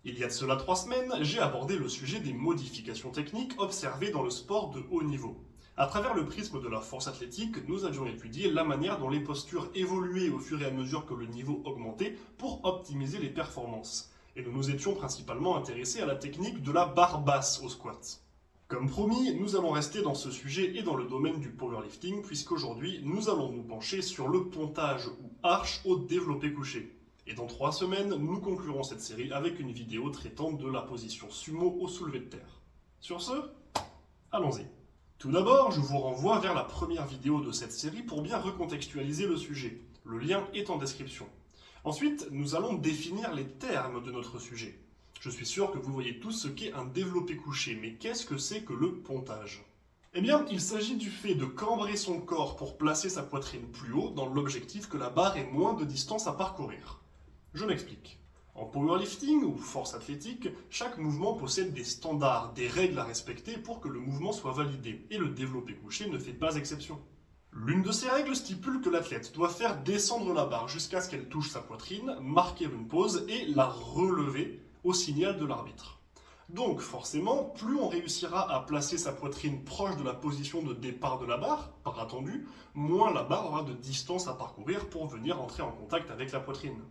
Il y a de cela 3 semaines, j'ai abordé le sujet des modifications techniques observées dans le sport de haut niveau. À travers le prisme de la force athlétique, nous avions étudié la manière dont les postures évoluaient au fur et à mesure que le niveau augmentait pour optimiser les performances. Et nous nous étions principalement intéressés à la technique de la barre basse au squat. Comme promis, nous allons rester dans ce sujet et dans le domaine du powerlifting, puisqu'aujourd'hui, nous allons nous pencher sur le pontage ou arche au développé couché. Et dans 3 semaines, nous conclurons cette série avec une vidéo traitant de la position sumo au soulevé de terre. Sur ce, allons-y. Tout d'abord, je vous renvoie vers la première vidéo de cette série pour bien recontextualiser le sujet. Le lien est en description. Ensuite, nous allons définir les termes de notre sujet. Je suis sûr que vous voyez tous ce qu'est un développé couché, mais qu'est-ce que c'est que le pontage? Eh bien, il s'agit du fait de cambrer son corps pour placer sa poitrine plus haut dans l'objectif que la barre ait moins de distance à parcourir. Je m'explique. En powerlifting ou force athlétique, chaque mouvement possède des standards, des règles à respecter pour que le mouvement soit validé, et le développé couché ne fait pas exception. L'une de ces règles stipule que l'athlète doit faire descendre la barre jusqu'à ce qu'elle touche sa poitrine, marquer une pause et la relever au signal de l'arbitre. Donc forcément, plus on réussira à placer sa poitrine proche de la position de départ de la barre, barre attendue, moins la barre aura de distance à parcourir pour venir entrer en contact avec la poitrine.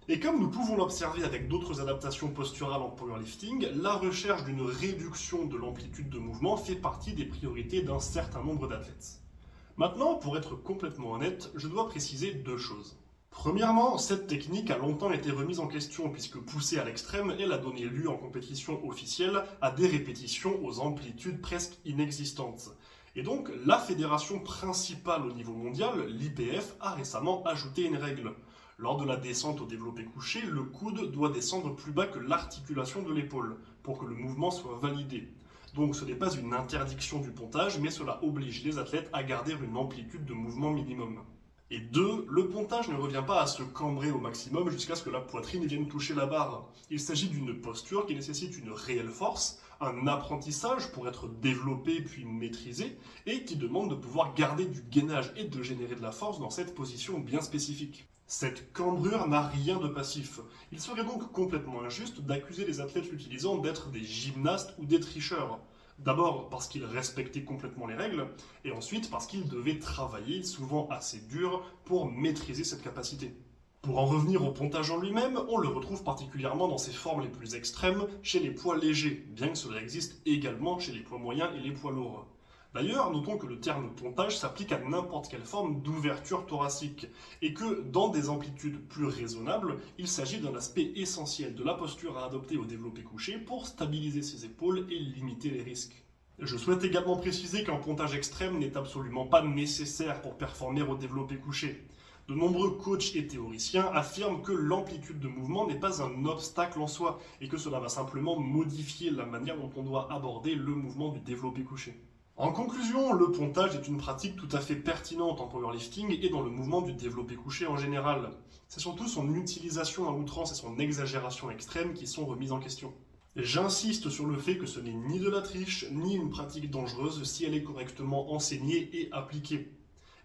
Et comme nous pouvons l'observer avec d'autres adaptations posturales en powerlifting, la recherche d'une réduction de l'amplitude de mouvement fait partie des priorités d'un certain nombre d'athlètes. Maintenant, pour être complètement honnête, je dois préciser 2 choses. Premièrement, cette technique a longtemps été remise en question puisque poussée à l'extrême, elle a donné lieu en compétition officielle à des répétitions aux amplitudes presque inexistantes. Et donc, la fédération principale au niveau mondial, l'IPF, a récemment ajouté une règle. Lors de la descente au développé couché, le coude doit descendre plus bas que l'articulation de l'épaule pour que le mouvement soit validé. Donc ce n'est pas une interdiction du pontage, mais cela oblige les athlètes à garder une amplitude de mouvement minimum. Et 2, le pontage ne revient pas à se cambrer au maximum jusqu'à ce que la poitrine vienne toucher la barre. Il s'agit d'une posture qui nécessite une réelle force, un apprentissage pour être développé puis maîtrisé, et qui demande de pouvoir garder du gainage et de générer de la force dans cette position bien spécifique. Cette cambrure n'a rien de passif. Il serait donc complètement injuste d'accuser les athlètes l'utilisant d'être des gymnastes ou des tricheurs. D'abord parce qu'ils respectaient complètement les règles, et ensuite parce qu'ils devaient travailler, souvent assez dur, pour maîtriser cette capacité. Pour en revenir au pontage en lui-même, on le retrouve particulièrement dans ses formes les plus extrêmes chez les poids légers, bien que cela existe également chez les poids moyens et les poids lourds. D'ailleurs, notons que le terme pontage s'applique à n'importe quelle forme d'ouverture thoracique, et que dans des amplitudes plus raisonnables, il s'agit d'un aspect essentiel de la posture à adopter au développé couché pour stabiliser ses épaules et limiter les risques. Je souhaite également préciser qu'un pontage extrême n'est absolument pas nécessaire pour performer au développé couché. De nombreux coachs et théoriciens affirment que l'amplitude de mouvement n'est pas un obstacle en soi, et que cela va simplement modifier la manière dont on doit aborder le mouvement du développé couché. En conclusion, le pontage est une pratique tout à fait pertinente en powerlifting et dans le mouvement du développé couché en général. C'est surtout son utilisation à outrance et son exagération extrême qui sont remises en question. J'insiste sur le fait que ce n'est ni de la triche, ni une pratique dangereuse si elle est correctement enseignée et appliquée.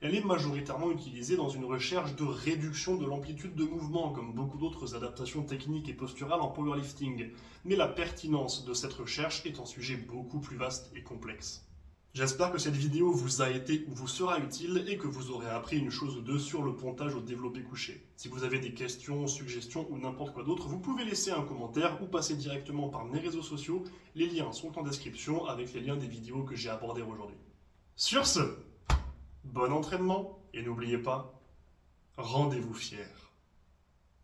Elle est majoritairement utilisée dans une recherche de réduction de l'amplitude de mouvement, comme beaucoup d'autres adaptations techniques et posturales en powerlifting. Mais la pertinence de cette recherche est un sujet beaucoup plus vaste et complexe. J'espère que cette vidéo vous a été ou vous sera utile et que vous aurez appris une chose ou deux sur le pontage au développé couché. Si vous avez des questions, suggestions ou n'importe quoi d'autre, vous pouvez laisser un commentaire ou passer directement par mes réseaux sociaux. Les liens sont en description avec les liens des vidéos que j'ai abordées aujourd'hui. Sur ce, bon entraînement et n'oubliez pas, rendez-vous fiers.